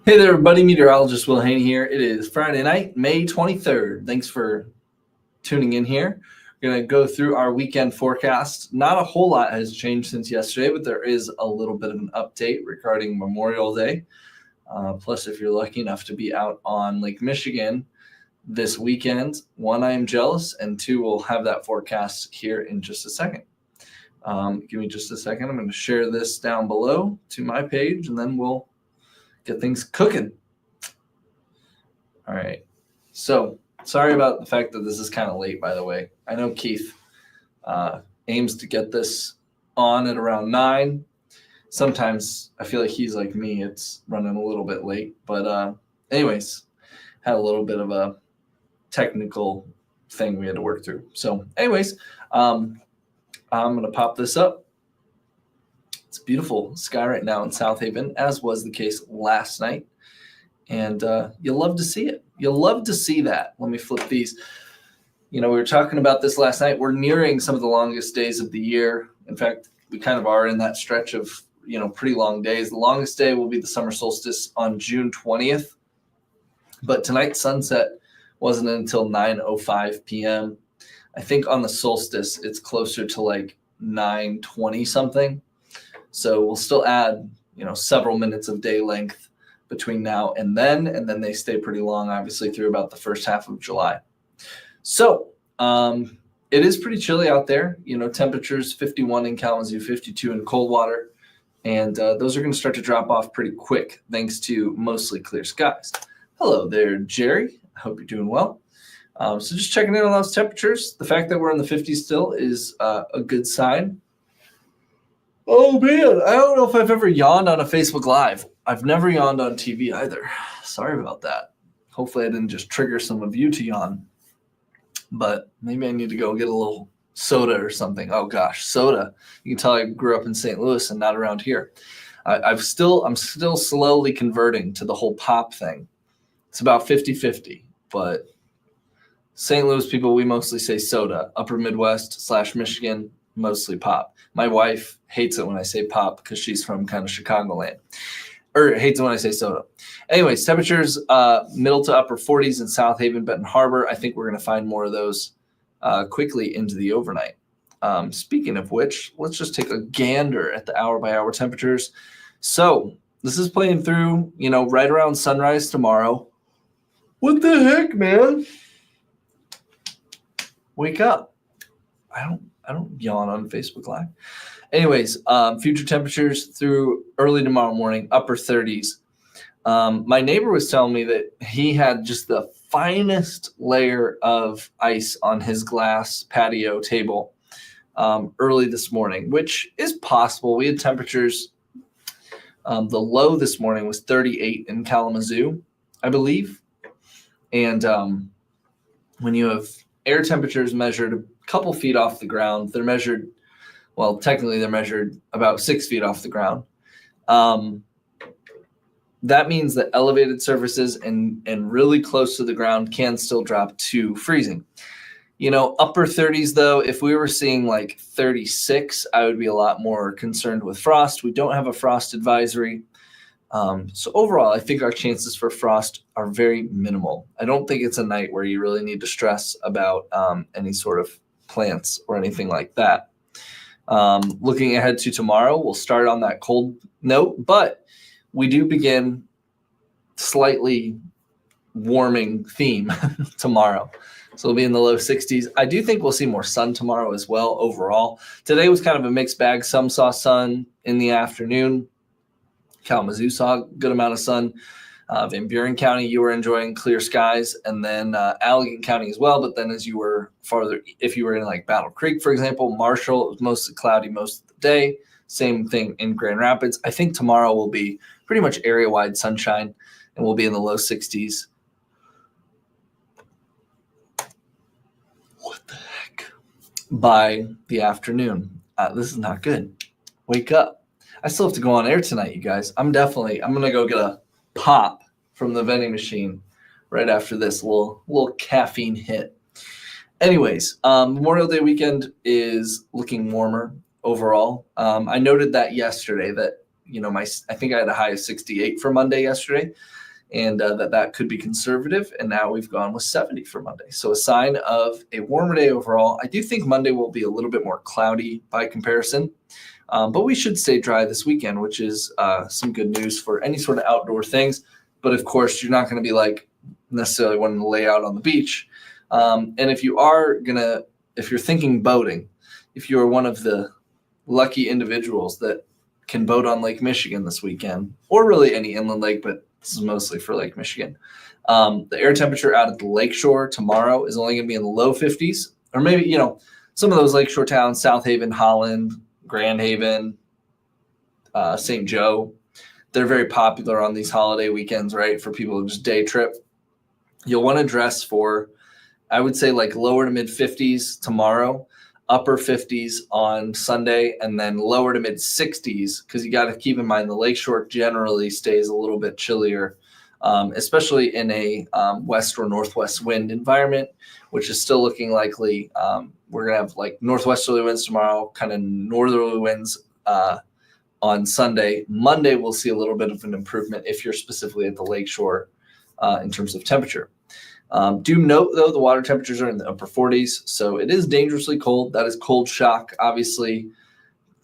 Hey there, everybody. Meteorologist Will Haney here. It is Friday night, May 23rd. Thanks for tuning in here. We're going to go through our weekend forecast. Not a whole lot has changed since yesterday, but there is a little bit of an update regarding Memorial Day. Plus, if you're lucky enough to be out on Lake Michigan this weekend, one, I am jealous, and two, we'll have that forecast here in just a second. Give me just a second. I'm going to share this down below to my page, and then we'll get things cooking. All right. So sorry about the fact that this is kind of late, by the way. I know Keith aims to get this on at around 9. Sometimes I feel like he's like me. It's running a little bit late. But anyways, had a little bit of a technical thing we had to work through. So anyways, I'm going to pop this up. It's a beautiful sky right now in South Haven, as was the case last night. And you'll love to see it. You'll love to see that. Let me flip these. We were talking about this last night. We're nearing some of the longest days of the year. In fact, we kind of are in that stretch of, pretty long days. The longest day will be the summer solstice on June 20th. But tonight's sunset wasn't until 9:05 p.m. I think on the solstice, it's closer to like 9:20 something. So we'll still add, several minutes of day length between now and then they stay pretty long, obviously, through about the first half of July. So it is pretty chilly out there. Temperatures 51 in Kalamazoo, 52 in Coldwater, and those are going to start to drop off pretty quick thanks to mostly clear skies. Hello there, Jerry. I hope you're doing well. So just checking in on those temperatures. The fact that we're in the 50s still is a good sign. Oh, man, I don't know if I've ever yawned on a Facebook Live. I've never yawned on TV either. Sorry about that. Hopefully I didn't just trigger some of you to yawn. But maybe I need to go get a little soda or something. Oh, gosh, soda. You can tell I grew up in St. Louis and not around here. I'm still slowly converting to the whole pop thing. It's about 50-50, but St. Louis people, we mostly say soda. Upper Midwest / Michigan, mostly pop. My wife hates it when I say pop because she's from kind of Chicagoland. Or hates it when I say soda. Anyways, temperatures middle to upper 40s in South Haven, Benton Harbor. I think we're going to find more of those quickly into the overnight. Speaking of which, let's just take a gander at the hour-by-hour temperatures. So this is playing through, right around sunrise tomorrow. What the heck, man? Wake up. I don't yawn on Facebook Live. Anyways, future temperatures through early tomorrow morning, upper 30s. My neighbor was telling me that he had just the finest layer of ice on his glass patio table early this morning, which is possible. We had temperatures. The low this morning was 38 in Kalamazoo, I believe. And when you have air temperatures measured a couple feet off the ground, they're measured about 6 feet off the ground. That means that elevated surfaces and really close to the ground can still drop to freezing. Upper 30s, though, if we were seeing like 36, I would be a lot more concerned with frost. We don't have a frost advisory. So overall, I think our chances for frost are very minimal. I don't think it's a night where you really need to stress about any sort of plants or anything like that. Looking ahead to tomorrow, we'll start on that cold note, but we do begin slightly warming theme tomorrow. So we'll be in the low 60s. I do think we'll see more sun tomorrow as well overall. Today was kind of a mixed bag. Some saw sun in the afternoon. Kalamazoo saw a good amount of sun. Van Buren County, you were enjoying clear skies, and then Allegan County as well. But then as you were farther, if you were in like Battle Creek, for example, Marshall, it was mostly cloudy most of the day. Same thing in Grand Rapids. I think tomorrow will be pretty much area-wide sunshine, and we'll be in the low 60s. What the heck? By the afternoon. This is not good. Wake up. I still have to go on air tonight, you guys. I'm going to go get a pop from the vending machine right after this little caffeine hit. Anyways, Memorial Day weekend is looking warmer overall. I noted that yesterday that I think I had a high of 68 for Monday yesterday, and that could be conservative. And now we've gone with 70 for Monday. So a sign of a warmer day overall. I do think Monday will be a little bit more cloudy by comparison, but we should stay dry this weekend, which is some good news for any sort of outdoor things. But of course, you're not going to be like necessarily wanting to lay out on the beach. And if you're thinking boating, if you are one of the lucky individuals that can boat on Lake Michigan this weekend, or really any inland lake, but this is mostly for Lake Michigan. The air temperature out at the lakeshore tomorrow is only going to be in the low 50s, or maybe, some of those lakeshore towns, South Haven, Holland, Grand Haven, St. Joe, they're very popular on these holiday weekends, right? For people who just day trip. You'll want to dress for, I would say, like lower to mid 50s tomorrow, upper 50s on Sunday, and then lower to mid 60s, because you got to keep in mind the lakeshore generally stays a little bit chillier, especially in a west or northwest wind environment, which is still looking likely. We're going to have like northwesterly winds tomorrow, kind of northerly winds on Sunday. Monday, we'll see a little bit of an improvement if you're specifically at the lakeshore in terms of temperature. Do note, though, the water temperatures are in the upper 40s, so it is dangerously cold. That is cold shock, obviously,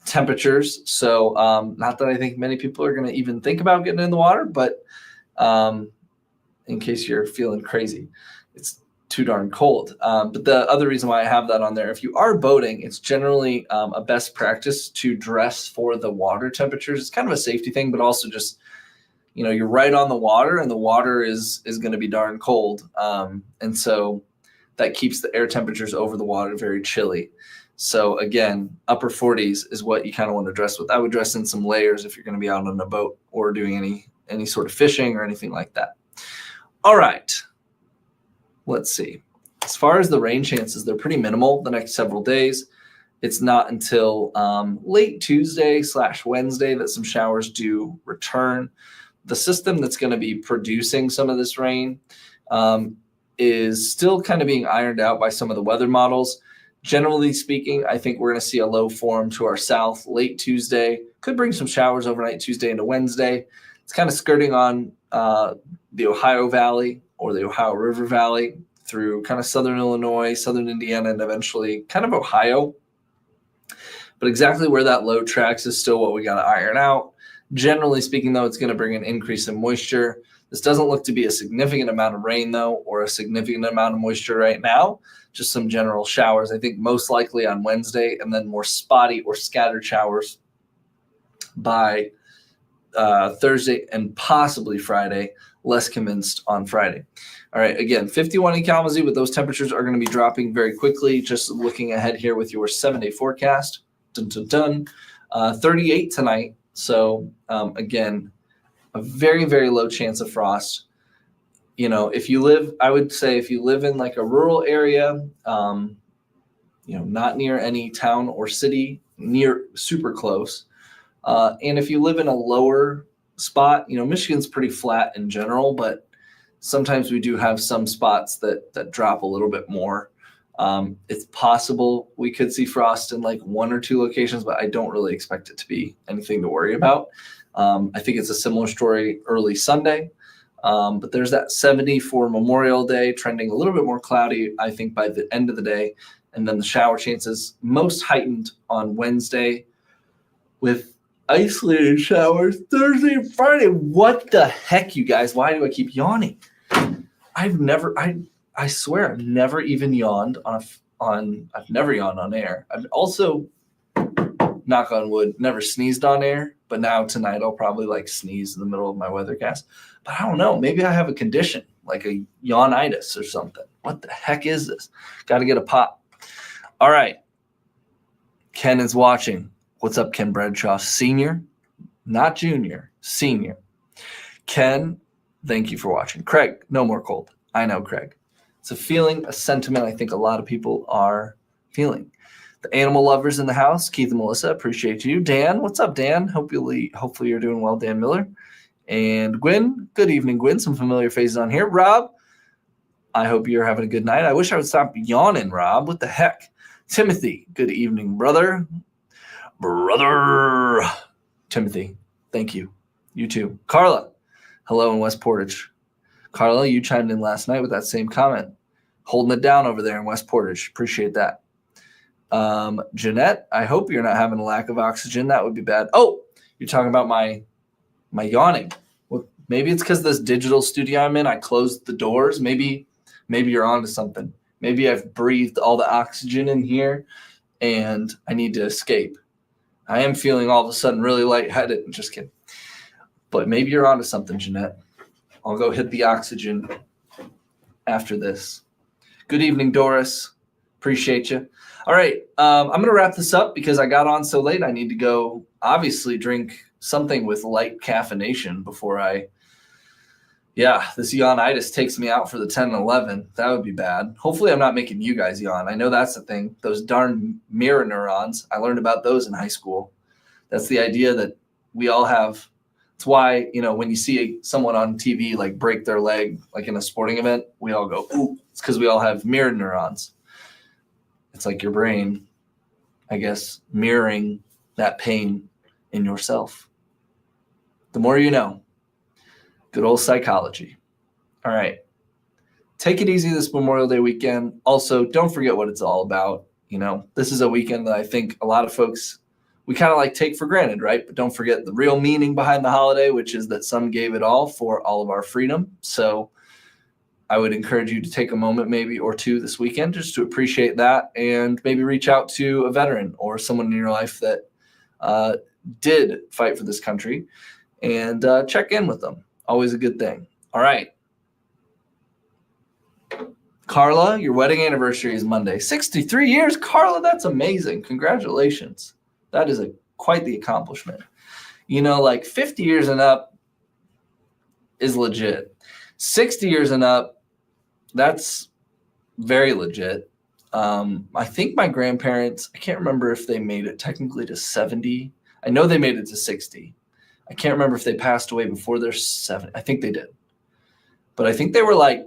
temperatures. So not that I think many people are going to even think about getting in the water, but in case you're feeling crazy, it's too darn cold. But the other reason why I have that on there, if you are boating, it's generally a best practice to dress for the water temperatures. It's kind of a safety thing, but also just you're right on the water, and the water is going to be darn cold. And so that keeps the air temperatures over the water very chilly. So again, upper 40s is what you kind of want to dress with. I would dress in some layers if you're going to be out on a boat or doing any sort of fishing or anything like that. All right. Let's see. As far as the rain chances, they're pretty minimal the next several days. It's not until late Tuesday/Wednesday that some showers do return. The system that's going to be producing some of this rain is still kind of being ironed out by some of the weather models. Generally speaking, I think we're going to see a low form to our south late Tuesday. Could bring some showers overnight Tuesday into Wednesday. It's kind of skirting on the Ohio Valley or the Ohio River Valley through kind of southern Illinois, southern Indiana, and eventually kind of Ohio. But exactly where that low tracks is still what we got to iron out. Generally speaking, though, it's going to bring an increase in moisture. This doesn't look to be a significant amount of rain, though, or a significant amount of moisture right now. Just some general showers, I think most likely on Wednesday, and then more spotty or scattered showers by Thursday and possibly Friday. Less convinced on Friday. All right, again, 51 in Kalamazoo, but those temperatures are going to be dropping very quickly. Just looking ahead here with your 7-day forecast. 38 tonight. So again, a very, very low chance of frost. If you live, I would say if you live in like a rural area, not near any town or city, near super close. And if you live in a lower spot, Michigan's pretty flat in general, but sometimes we do have some spots that drop a little bit more. It's possible we could see frost in like 1 or 2 locations, but I don't really expect it to be anything to worry about. I think it's a similar story early Sunday, but there's that 70 for Memorial Day, trending a little bit more cloudy, I think, by the end of the day. And then the shower chances most heightened on Wednesday with isolated showers Thursday and Friday. What the heck, you guys? Why do I keep yawning? I swear I've never even yawned I've never yawned on air. I've also, knock on wood, never sneezed on air, but now tonight I'll probably sneeze in the middle of my weathercast. But I don't know, maybe I have a condition like a yawnitis or something. What the heck is this? Got to get a pop. All right. Ken is watching. What's up, Ken Bradshaw? Senior, not junior, senior. Ken, thank you for watching. Craig, no more cold. I know, Craig. It's a feeling, a sentiment I think a lot of people are feeling. The animal lovers in the house, Keith and Melissa, appreciate you. Dan, what's up, Dan? Hopefully you're doing well, Dan Miller. And Gwen, good evening, Gwen. Some familiar faces on here. Rob, I hope you're having a good night. I wish I would stop yawning, Rob. What the heck? Timothy, good evening, brother. Timothy, Thank you. You too. Carla, hello in West Portage. Carla, you chimed in last night with that same comment. Holding it down over there in West Portage. Appreciate that. Jeanette, I hope you're not having a lack of oxygen. That would be bad. Oh, you're talking about my yawning. Well, maybe it's because this digital studio I'm in, I closed the doors. Maybe you're onto something. Maybe I've breathed all the oxygen in here and I need to escape. I am feeling all of a sudden really lightheaded. Just kidding. But maybe you're onto something, Jeanette. I'll go hit the oxygen after this. Good evening, Doris. Appreciate you. All right. I'm going to wrap this up because I got on so late. I need to go obviously drink something with light caffeination before this yawnitis takes me out for the 10 and 11. That would be bad. Hopefully I'm not making you guys yawn. I know that's the thing. Those darn mirror neurons. I learned about those in high school. That's the idea that we all have. It's why, when you see someone on TV like break their leg, like in a sporting event, we all go, ooh, it's because we all have mirror neurons. It's like your brain, I guess, mirroring that pain in yourself. The more you know. Good old psychology. All right. Take it easy this Memorial Day weekend. Also, don't forget what it's all about. This is a weekend that I think a lot of folks, we kind of like take for granted, right? But don't forget the real meaning behind the holiday, which is that some gave it all for all of our freedom. So I would encourage you to take a moment maybe or two this weekend just to appreciate that and maybe reach out to a veteran or someone in your life that did fight for this country and check in with them. Always a good thing. All right. Carla, your wedding anniversary is Monday. 63 years. Carla, that's amazing. Congratulations. That is quite the accomplishment. 50 years and up is legit. 60 years and up, that's very legit. I think my grandparents, I can't remember if they made it technically to 70. I know they made it to 60. I can't remember if they passed away before they're 70. I think they did. But I think they were like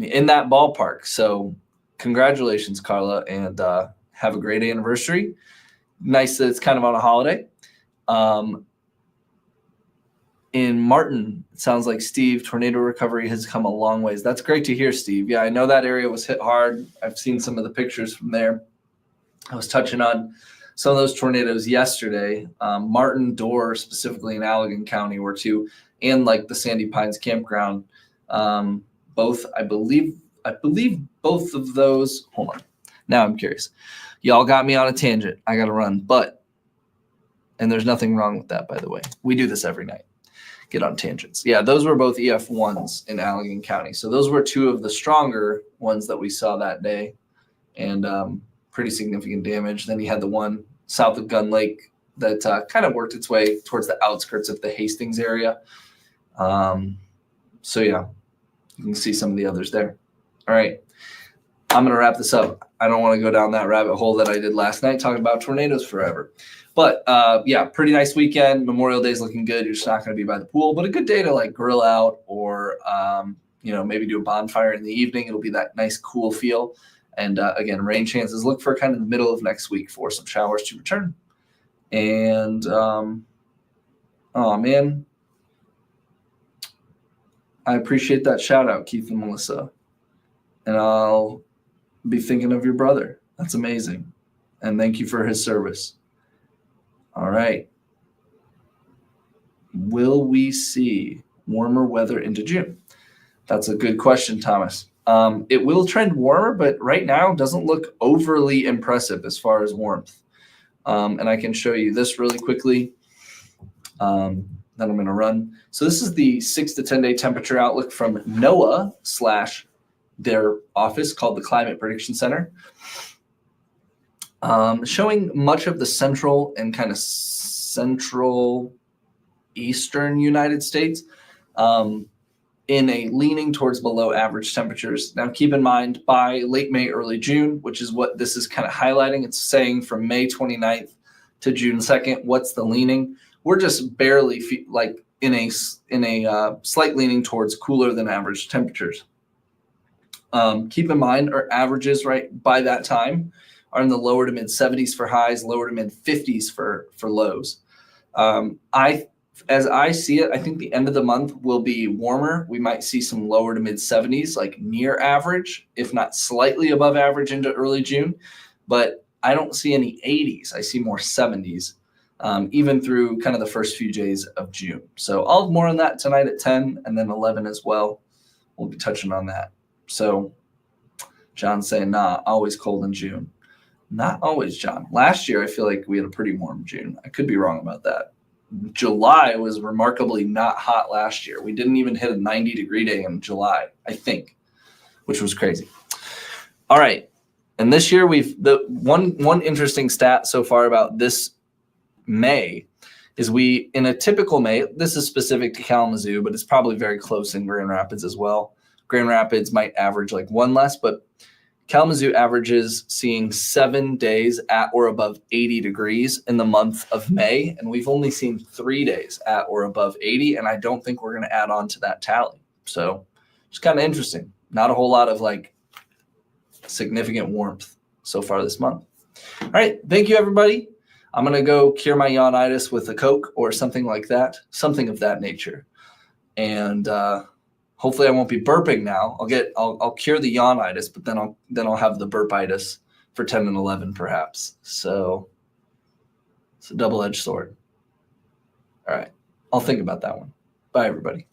in that ballpark. So congratulations, Carla, and have a great anniversary. Nice that it's kind of on a holiday. In Martin, it sounds like, Steve, tornado recovery has come a long ways. That's great to hear, Steve. Yeah, I know that area was hit hard. I've seen some of the pictures from there. I was touching on some of those tornadoes yesterday. Martin, Dorr, specifically in Allegan County, were two, and like the Sandy Pines campground. Both, I believe both of those. Hold on. Now I'm curious. Y'all got me on a tangent. I got to run, and there's nothing wrong with that, by the way. We do this every night. Get on tangents. Yeah, those were both EF1s in Allegan County. So those were two of the stronger ones that we saw that day, and pretty significant damage. Then you had the one south of Gun Lake that kind of worked its way towards the outskirts of the Hastings area. So yeah, you can see some of the others there. All right, I'm going to wrap this up. I don't want to go down that rabbit hole that I did last night talking about tornadoes forever. But pretty nice weekend. Memorial Day is looking good. You're just not going to be by the pool, but a good day to like grill out or, maybe do a bonfire in the evening. It'll be that nice cool feel. And again, rain chances look for kind of the middle of next week for some showers to return. And, oh man, I appreciate that shout out, Keith and Melissa. And I'll be thinking of your brother. That's amazing. And thank you for his service. All right. Will we see warmer weather into June? That's a good question, Thomas. It will trend warmer, but right now doesn't look overly impressive as far as warmth. And I can show you this really quickly. Then I'm going to run. So this is the 6 to 10 day temperature outlook from NOAA / their office called the Climate Prediction Center. Showing much of the central and kind of central eastern United States in a leaning towards below average temperatures. Now, keep in mind, by late May, early June, which is what this is kind of highlighting, it's saying from May 29th to June 2nd, what's the leaning? We're just barely in a slight leaning towards cooler than average temperatures. Keep in mind, our averages right by that time are in the lower to mid 70s for highs, lower to mid 50s for lows. I as I see it, I think the end of the month will be warmer. We might see some lower to mid 70s, like near average, if not slightly above average into early June. But I don't see any 80s. I see more 70s, even through kind of the first few days of June. So I'll have more on that tonight at 10 and then 11 as well. We'll be touching on that. So John's saying, nah, always cold in June. Not always, John. Last year, I feel like we had a pretty warm June. I could be wrong about that. July was remarkably not hot last year. We didn't even hit a 90-degree day in July, I think, which was crazy. All right. And this year, the one interesting stat so far about this May is in a typical May, this is specific to Kalamazoo, but it's probably very close in Grand Rapids as well. Grand Rapids might average like one less, but Kalamazoo averages seeing 7 days at or above 80 degrees in the month of May, and we've only seen 3 days at or above 80, and I don't think we're going to add on to that tally. So it's kind of interesting. Not a whole lot of like significant warmth so far this month. All right, thank you, everybody. I'm going to go cure my yawnitis with a Coke or something like that, something of that nature. And hopefully I won't be burping now. I'll cure the yawnitis, but then I'll have the burpitis for 10 and 11 perhaps. So it's a double-edged sword. All right. I'll think about that one. Bye, everybody.